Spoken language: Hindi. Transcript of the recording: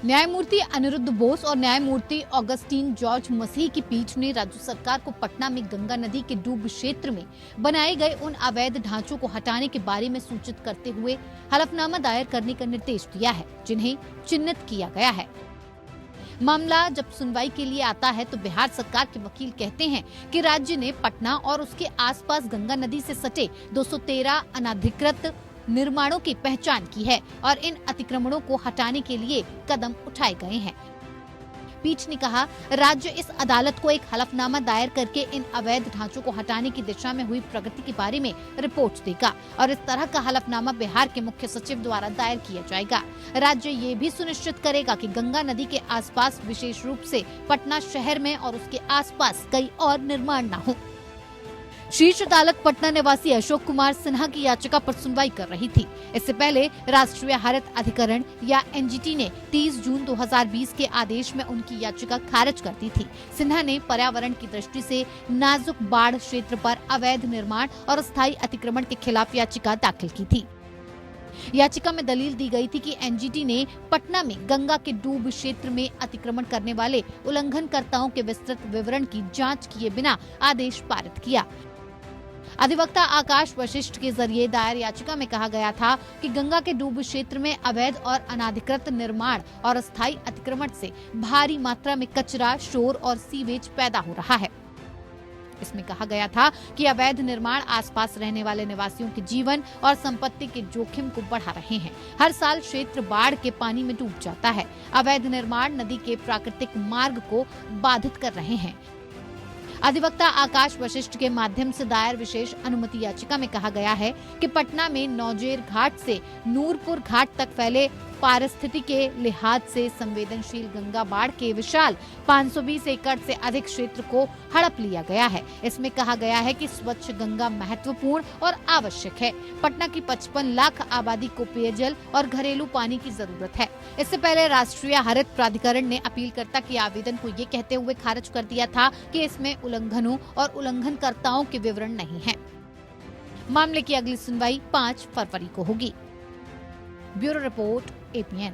न्यायमूर्ति अनिरुद्ध बोस और न्यायमूर्ति ऑगस्टीन जॉर्ज मसीह की पीठ ने राज्य सरकार को पटना में गंगा नदी के डूब क्षेत्र में बनाए गए उन अवैध ढांचों को हटाने के बारे में सूचित करते हुए हलफनामा दायर करने का निर्देश दिया है, जिन्हें चिन्हित किया गया है। मामला जब सुनवाई के लिए आता है तो बिहार सरकार के वकील कहते हैं कि राज्य ने पटना और उसके आसपास गंगा नदी से सटे 213 अनधिकृत निर्माणों की पहचान की है और इन अतिक्रमणों को हटाने के लिए कदम उठाए गए हैं। पीठ ने कहा, राज्य इस अदालत को एक हलफनामा दायर करके इन अवैध ढांचों को हटाने की दिशा में हुई प्रगति के बारे में रिपोर्ट देगा और इस तरह का हलफनामा बिहार के मुख्य सचिव द्वारा दायर किया जाएगा। राज्य ये भी सुनिश्चित करेगा कि गंगा नदी के आसपास, विशेष रूप से पटना शहर में और उसके आसपास कई और निर्माण न हो। शीर्ष अदालत पटना निवासी अशोक कुमार सिन्हा की याचिका पर सुनवाई कर रही थी। इससे पहले राष्ट्रीय हरित अधिकरण या एनजीटी ने 30 जून 2020 के आदेश में उनकी याचिका खारिज कर दी थी। सिन्हा ने पर्यावरण की दृष्टि से नाजुक बाढ़ क्षेत्र पर अवैध निर्माण और अस्थायी अतिक्रमण के खिलाफ याचिका दाखिल की थी। याचिका में दलील दी गई थी कि एनजीटी ने पटना में गंगा के डूब क्षेत्र में अतिक्रमण करने वाले उल्लंघनकर्ताओं के विस्तृत विवरण की जांच किए बिना आदेश पारित किया। अधिवक्ता आकाश वशिष्ठ के जरिए दायर याचिका में कहा गया था कि गंगा के डूब क्षेत्र में अवैध और अनाधिकृत निर्माण और अस्थायी अतिक्रमण से भारी मात्रा में कचरा, शोर और सीवेज पैदा हो रहा है। इसमें कहा गया था कि अवैध निर्माण आसपास रहने वाले निवासियों के जीवन और संपत्ति के जोखिम को बढ़ा रहे हैं। हर साल क्षेत्र बाढ़ के पानी में डूब जाता है। अवैध निर्माण नदी के प्राकृतिक मार्ग को बाधित कर रहे हैं। अधिवक्ता आकाश वशिष्ठ के माध्यम से दायर विशेष अनुमति याचिका में कहा गया है कि पटना में नौजेर घाट से नूरपुर घाट तक फैले पारिस्थितिकी के लिहाज से संवेदनशील गंगा बाढ़ के विशाल 520 एकड़ से अधिक क्षेत्र को हड़प लिया गया है। इसमें कहा गया है कि स्वच्छ गंगा महत्वपूर्ण और आवश्यक है। पटना की 55 लाख आबादी को पेयजल और घरेलू पानी की जरूरत है। इससे पहले राष्ट्रीय हरित प्राधिकरण ने अपीलकर्ता के आवेदन को ये कहते हुए खारिज कर दिया था कि इसमें उल्लंघनों और उल्लंघनकर्ताओं के विवरण नहीं है। मामले की अगली सुनवाई 5 फरवरी को होगी। Bureau report, APN।